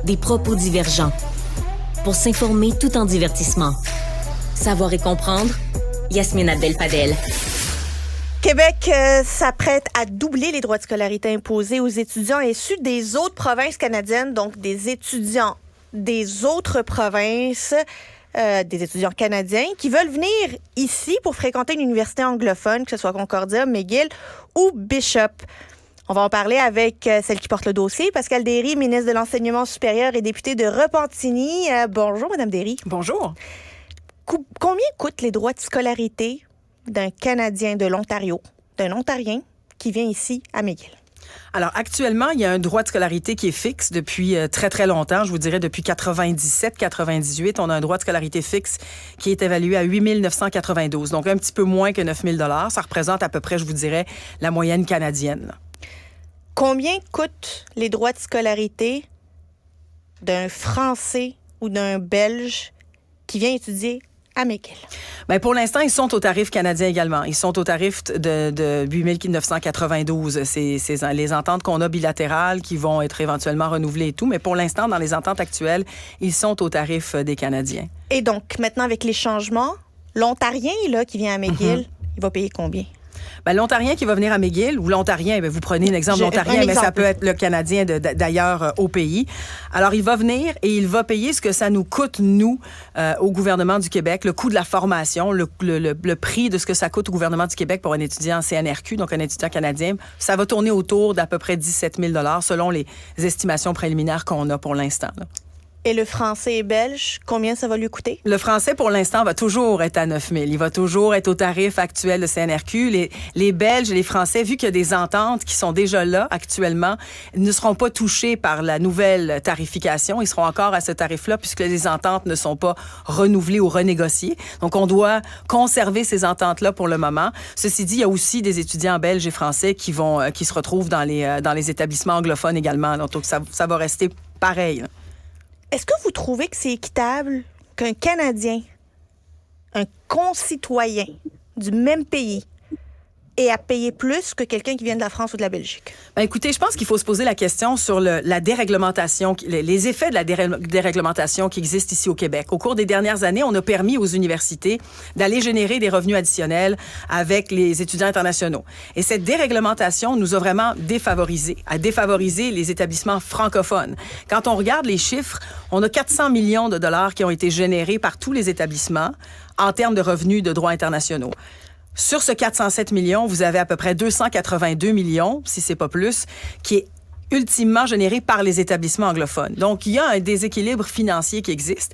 des propos divergents. Pour s'informer tout en divertissement. Savoir et comprendre, Yasmine Abdel-Fadel. Québec s'apprête à doubler les droits de scolarité imposés aux étudiants issus des autres provinces canadiennes, donc des étudiants des autres provinces, des étudiants canadiens qui veulent venir ici pour fréquenter une université anglophone, que ce soit Concordia, McGill ou Bishop. On va en parler avec celle qui porte le dossier, Pascale Derry, ministre de l'Enseignement supérieur et députée de Repentigny. Bonjour, Madame Derry. Bonjour. Combien coûtent les droits de scolarité d'un Canadien de l'Ontario, d'un Ontarien qui vient ici à McGill? Alors, actuellement, il y a un droit de scolarité qui est fixe depuis très, très longtemps. Je vous dirais depuis 97-98, on a un droit de scolarité fixe qui est évalué à 8 992, donc un petit peu moins que 9 000 $. Ça représente à peu près, je vous dirais, la moyenne canadienne. Combien coûtent les droits de scolarité d'un Français ou d'un Belge qui vient étudier à McGill? Bien, pour l'instant, ils sont au tarif canadien également. Ils sont au tarif de 8 992. C'est les ententes qu'on a bilatérales qui vont être éventuellement renouvelées et tout. Mais pour l'instant, dans les ententes actuelles, ils sont au tarif des Canadiens. Et donc, maintenant, avec les changements, l'Ontarien là, qui vient à McGill, il va payer combien? Bien, l'Ontarien qui va venir à McGill, ou l'Ontarien, bien, vous prenez un exemple d'Ontarien, mais ça peut être le Canadien d'ailleurs au pays. Alors, il va venir et il va payer ce que ça nous coûte, nous, au gouvernement du Québec, le coût de la formation, le prix de ce que ça coûte au gouvernement du Québec pour un étudiant en CNRQ, donc un étudiant canadien. Ça va tourner autour d'à peu près 17 000 $ selon les estimations préliminaires qu'on a pour l'instant, là. Et le français et belge, combien ça va lui coûter? Le français, pour l'instant, va toujours être à 9 000. Il va toujours être au tarif actuel de CNRQ. Les Belges et les Français, vu qu'il y a des ententes qui sont déjà là actuellement, ne seront pas touchés par la nouvelle tarification. Ils seront encore à ce tarif-là puisque les ententes ne sont pas renouvelées ou renégociées. Donc, on doit conserver ces ententes-là pour le moment. Ceci dit, il y a aussi des étudiants belges et français qui se retrouvent dans les établissements anglophones également. Donc, ça va rester pareil, là. Est-ce que vous trouvez que c'est équitable qu'un Canadien, un concitoyen du même pays, ait à payer plus que quelqu'un qui vient de la France ou de la Belgique? Bien, écoutez, je pense qu'il faut se poser la question sur la déréglementation, les effets de la déréglementation qui existent ici au Québec. Au cours des dernières années, on a permis aux universités d'aller générer des revenus additionnels avec les étudiants internationaux. Et cette déréglementation nous a vraiment défavorisé les établissements francophones. Quand on regarde les chiffres, on a 400 millions de dollars qui ont été générés par tous les établissements en termes de revenus de droits internationaux. Sur ce 407 millions, vous avez à peu près 282 millions, si c'est pas plus, qui est ultimement généré par les établissements anglophones. Donc, il y a un déséquilibre financier qui existe.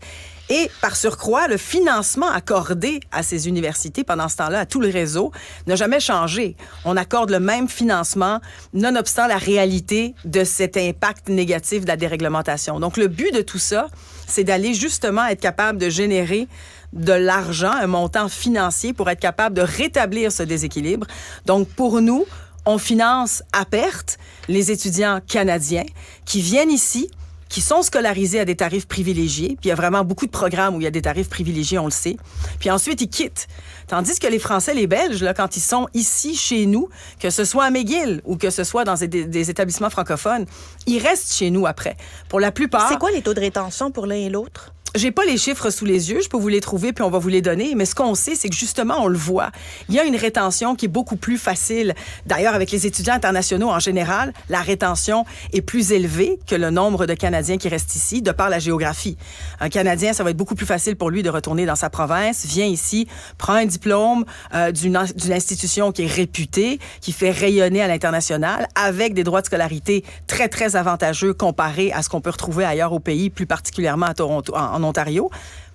Et par surcroît, le financement accordé à ces universités pendant ce temps-là, à tout le réseau, n'a jamais changé. On accorde le même financement, nonobstant la réalité de cet impact négatif de la déréglementation. Donc, le but de tout ça, c'est d'aller justement être capable de générer de l'argent, un montant financier pour être capable de rétablir ce déséquilibre. Donc, pour nous, on finance à perte les étudiants canadiens qui viennent ici, qui sont scolarisés à des tarifs privilégiés. Puis il y a vraiment beaucoup de programmes où il y a des tarifs privilégiés, on le sait. Puis ensuite, ils quittent. Tandis que les Français, les Belges, là, quand ils sont ici, chez nous, que ce soit à McGill ou que ce soit dans des établissements francophones, ils restent chez nous après. Pour la plupart... C'est quoi les taux de rétention pour l'un et l'autre? J'ai pas les chiffres sous les yeux, je peux vous les trouver puis on va vous les donner, mais ce qu'on sait, c'est que justement, on le voit. Il y a une rétention qui est beaucoup plus facile. D'ailleurs, avec les étudiants internationaux en général, la rétention est plus élevée que le nombre de Canadiens qui restent ici, de par la géographie. Un Canadien, ça va être beaucoup plus facile pour lui de retourner dans sa province, vient ici, prend un diplôme d'une institution qui est réputée, qui fait rayonner à l'international, avec des droits de scolarité très, très avantageux comparés à ce qu'on peut retrouver ailleurs au pays, plus particulièrement à Toronto, en Ontario.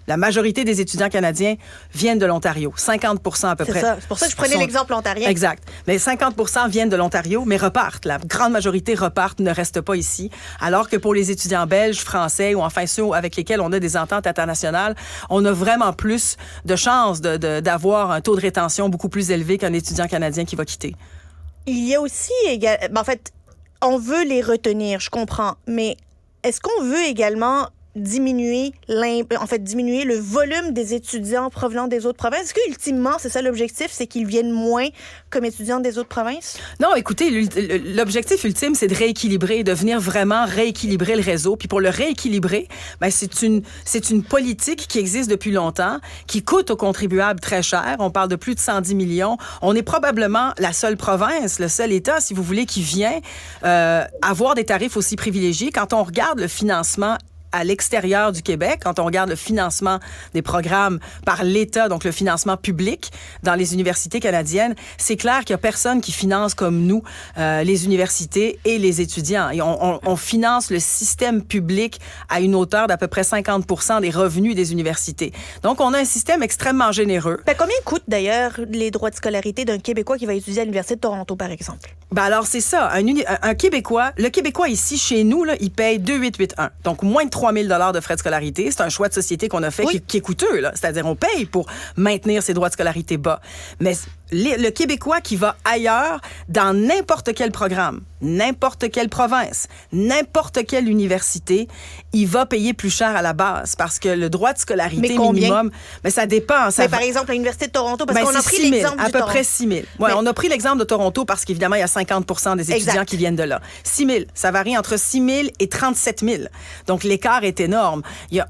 La majorité des étudiants canadiens viennent de l'Ontario. 50% à peu près. C'est pour ça que je prenais l'exemple ontarien. Exact. Mais 50% viennent de l'Ontario, mais repartent. La grande majorité repartent, ne restent pas ici. Alors que pour les étudiants belges, français ou enfin ceux avec lesquels on a des ententes internationales, on a vraiment plus de chances d'avoir un taux de rétention beaucoup plus élevé qu'un étudiant canadien qui va quitter. Il y a aussi en fait, on veut les retenir, je comprends, mais est-ce qu'on veut également diminuer le volume des étudiants provenant des autres provinces? Est-ce que, ultimement, c'est ça l'objectif, c'est qu'ils viennent moins comme étudiants des autres provinces? Non, écoutez, l'objectif ultime, c'est de rééquilibrer, de venir vraiment rééquilibrer le réseau. Puis pour le rééquilibrer, ben c'est une politique qui existe depuis longtemps, qui coûte aux contribuables très cher. On parle de plus de 110 millions. On est probablement la seule province, le seul État, si vous voulez, qui vient avoir des tarifs aussi privilégiés. Quand on regarde le financement à l'extérieur du Québec, quand on regarde le financement des programmes par l'État, donc le financement public dans les universités canadiennes, c'est clair qu'il n'y a personne qui finance comme nous les universités et les étudiants. Et on finance le système public à une hauteur d'à peu près 50% des revenus des universités. Donc, on a un système extrêmement généreux. Ben, combien coûtent d'ailleurs les droits de scolarité d'un Québécois qui va étudier à l'Université de Toronto, par exemple? Ben alors, c'est ça. Un Québécois, le Québécois ici, chez nous, là, il paye 2,881. Donc, moins de 3 000 $ de frais de scolarité. C'est un choix de société qu'on a fait qui est coûteux, là. C'est-à-dire, on paye pour maintenir ses droits de scolarité bas. Mais le Québécois qui va ailleurs, dans n'importe quel programme, n'importe quelle province, n'importe quelle université, il va payer plus cher à la base parce que le droit de scolarité minimum, mais ça dépend. Mais par exemple, à l'Université de Toronto, parce qu'on a pris l'exemple à peu près 6 000. Ouais, on a pris l'exemple de Toronto parce qu'évidemment, il y a 50% des étudiants qui viennent de là. 6 000, ça varie entre 6 000 et 37 000. Donc, l'écart est énorme. Il y a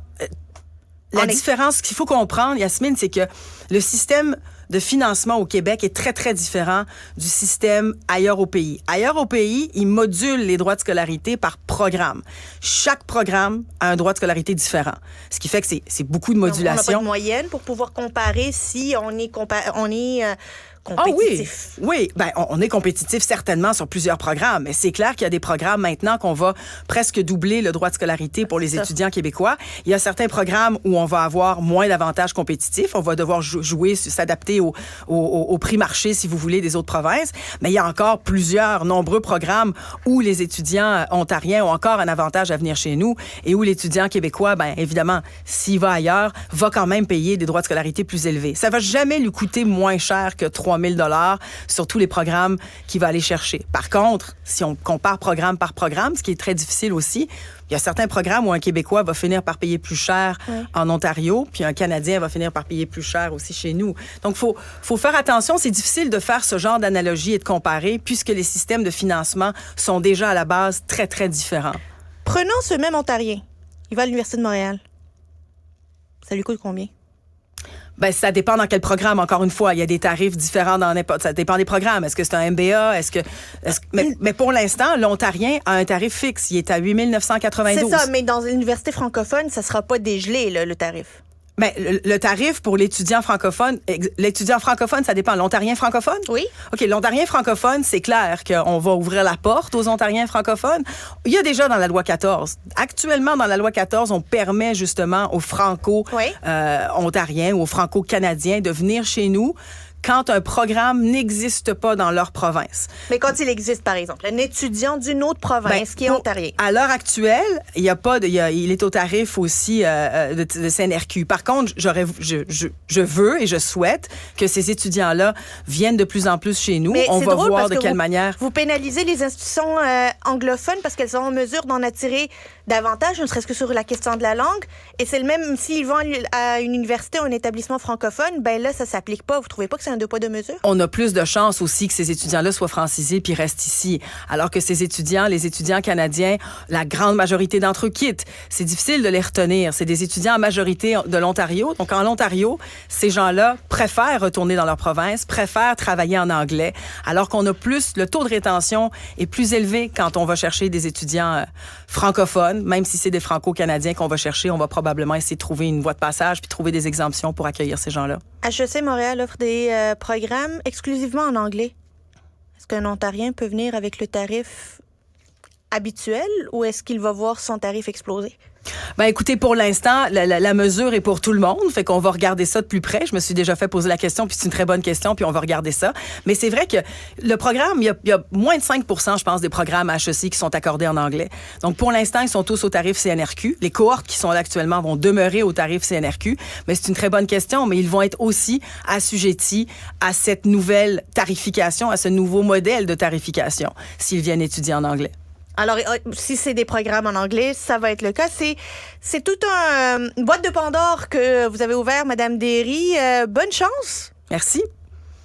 la différence qu'il faut comprendre, Yasmine, c'est que le système de financement au Québec est très, très différent du système ailleurs au pays. Ailleurs au pays, ils modulent les droits de scolarité par programme. Chaque programme a un droit de scolarité différent. Ce qui fait que c'est beaucoup de modulation. Donc, on n'a pas de moyenne pour pouvoir comparer si on est compétitif. Ah oui. Ben, on est compétitif certainement sur plusieurs programmes, mais c'est clair qu'il y a des programmes maintenant qu'on va presque doubler le droit de scolarité pour les étudiants québécois. Il y a certains programmes où on va avoir moins d'avantages compétitifs. On va devoir jouer, s'adapter au prix marché, si vous voulez, des autres provinces. Mais il y a encore nombreux programmes où les étudiants ontariens ont encore un avantage à venir chez nous et où l'étudiant québécois, ben évidemment, s'il va ailleurs, va quand même payer des droits de scolarité plus élevés. Ça va jamais lui coûter moins cher que 3 000 $ sur tous les programmes qu'il va aller chercher. Par contre, si on compare programme par programme, ce qui est très difficile aussi, il y a certains programmes où un Québécois va finir par payer plus cher en Ontario, puis un Canadien va finir par payer plus cher aussi chez nous. Donc, faut faire attention. C'est difficile de faire ce genre d'analogie et de comparer, puisque les systèmes de financement sont déjà à la base très, très différents. Prenons ce même Ontarien. Il va à l'Université de Montréal. Ça lui coûte combien? Ben, ça dépend dans quel programme. Encore une fois, il y a des tarifs différents dans n'importe. Ça dépend des programmes. Est-ce que c'est un MBA? Mais pour l'instant, l'Ontarien a un tarif fixe. Il est à 8 992. C'est ça, mais dans l'université francophone, ça sera pas dégelé, là, le tarif. Mais le tarif pour l'étudiant francophone, ça dépend. L'Ontarien francophone? Oui. OK, l'Ontarien francophone, c'est clair qu'on va ouvrir la porte aux Ontariens francophones. Il y a déjà dans la loi 14. Actuellement, dans la loi 14, on permet justement aux franco-ontariens ou aux franco-canadiens de venir chez nous quand un programme n'existe pas dans leur province. Mais quand il existe, par exemple, un étudiant d'une autre province qui est ontarien. À l'heure actuelle, il est au tarif aussi de CNRQ. Par contre, je veux et je souhaite que ces étudiants-là viennent de plus en plus chez nous. Mais on va voir de quelle manière. Vous pénalisez les institutions anglophones parce qu'elles sont en mesure d'en attirer davantage, ne serait-ce que sur la question de la langue. Et c'est le même, s'ils vont à une université ou un établissement francophone, ben là, ça s'applique pas. Vous trouvez pas que c'est un deux poids, deux mesures? On a plus de chances aussi que ces étudiants-là soient francisés puis restent ici. Alors que les étudiants canadiens, la grande majorité d'entre eux quittent. C'est difficile de les retenir. C'est des étudiants en majorité de l'Ontario. Donc, en Ontario, ces gens-là préfèrent retourner dans leur province, préfèrent travailler en anglais, alors qu'on a le taux de rétention est plus élevé quand on va chercher des étudiants francophones. Même si c'est des franco-canadiens qu'on va chercher, on va probablement essayer de trouver une voie de passage puis trouver des exemptions pour accueillir ces gens-là. HEC Montréal offre des programmes exclusivement en anglais. Est-ce qu'un Ontarien peut venir avec le tarif habituel ou est-ce qu'il va voir son tarif exploser? Ben écoutez, pour l'instant, la mesure est pour tout le monde, fait qu'on va regarder ça de plus près. Je me suis déjà fait poser la question, puis c'est une très bonne question, puis on va regarder ça. Mais c'est vrai que le programme, il y a moins de 5%, je pense, des programmes HEC qui sont accordés en anglais. Donc pour l'instant, ils sont tous au tarif CNRQ. Les cohortes qui sont là actuellement vont demeurer au tarif CNRQ, mais c'est une très bonne question, mais ils vont être aussi assujettis à cette nouvelle tarification, à ce nouveau modèle de tarification, s'ils viennent étudier en anglais. Alors, si c'est des programmes en anglais, ça va être le cas. C'est toute une boîte de Pandore que vous avez ouvert, Madame Derry. Bonne chance. Merci.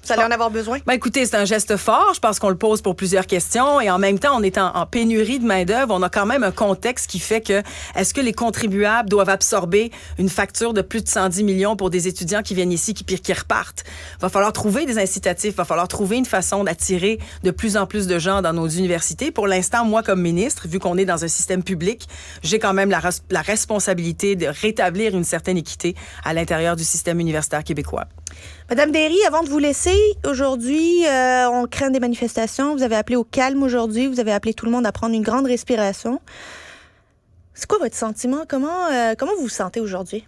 Vous allez en avoir besoin? Ben écoutez, c'est un geste fort. Je pense qu'on le pose pour plusieurs questions. Et en même temps, on est en pénurie de main-d'œuvre. On a quand même un contexte qui fait que est-ce que les contribuables doivent absorber une facture de plus de 110 millions pour des étudiants qui viennent ici, qui repartent? Il va falloir trouver des incitatifs. Il va falloir trouver une façon d'attirer de plus en plus de gens dans nos universités. Pour l'instant, moi, comme ministre, vu qu'on est dans un système public, j'ai quand même la responsabilité de rétablir une certaine équité à l'intérieur du système universitaire québécois. Madame Derry, avant de vous laisser, aujourd'hui, on craint des manifestations. Vous avez appelé au calme aujourd'hui. Vous avez appelé tout le monde à prendre une grande respiration. C'est quoi votre sentiment? Comment vous vous sentez aujourd'hui?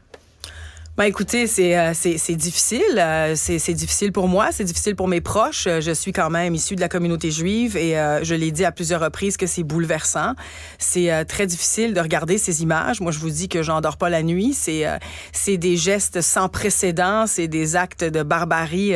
Ben écoutez, c'est difficile. C'est difficile pour moi, c'est difficile pour mes proches. Je suis quand même issue de la communauté juive et je l'ai dit à plusieurs reprises que c'est bouleversant. C'est très difficile de regarder ces images. Moi, je vous dis que j'en dors pas la nuit. C'est des gestes sans précédent, c'est des actes de barbarie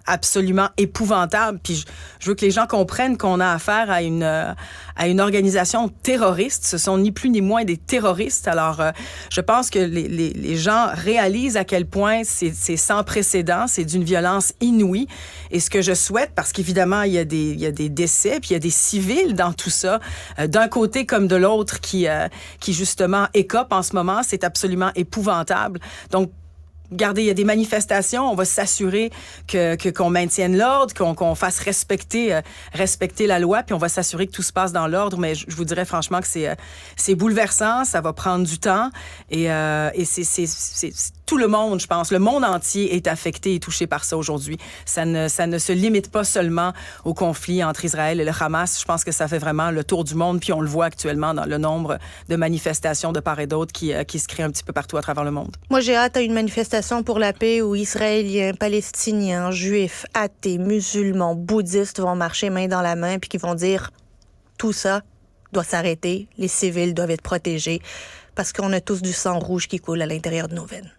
absolument épouvantables. Puis je veux que les gens comprennent qu'on a affaire à une organisation terroriste. Ce sont ni plus ni moins des terroristes. Alors, je pense que les gens réalisent à quel point c'est sans précédent, c'est d'une violence inouïe. Et ce que je souhaite, parce qu'évidemment, il y a des décès, puis il y a des civils dans tout ça, d'un côté comme de l'autre, qui justement écopent en ce moment, c'est absolument épouvantable. Donc, regardez, il y a des manifestations, on va s'assurer qu'on maintienne l'ordre, qu'on fasse respecter la loi, puis on va s'assurer que tout se passe dans l'ordre. Mais je vous dirais franchement que c'est bouleversant, ça va prendre du temps, et c'est tout le monde, je pense, le monde entier est affecté et touché par ça aujourd'hui. Ça ne se limite pas seulement au conflit entre Israël et le Hamas. Je pense que ça fait vraiment le tour du monde, puis on le voit actuellement dans le nombre de manifestations de part et d'autre qui se créent un petit peu partout à travers le monde. Moi, j'ai hâte à une manifestation pour la paix où Israéliens, Palestiniens, Juifs, athées, musulmans, bouddhistes vont marcher main dans la main puis qui vont dire tout ça doit s'arrêter, les civils doivent être protégés parce qu'on a tous du sang rouge qui coule à l'intérieur de nos veines.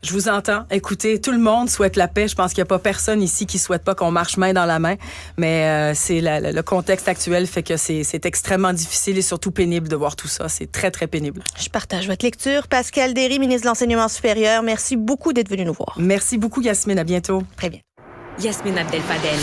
Je vous entends. Écoutez, tout le monde souhaite la paix. Je pense qu'il n'y a pas personne ici qui souhaite pas qu'on marche main dans la main. Mais c'est le contexte actuel fait que c'est extrêmement difficile et surtout pénible de voir tout ça. C'est très, très pénible. Je partage votre lecture. Pascale Derry, ministre de l'Enseignement supérieur, merci beaucoup d'être venu nous voir. Merci beaucoup, Yasmine. À bientôt. Très bien. Yasmine Abdel-Fadel.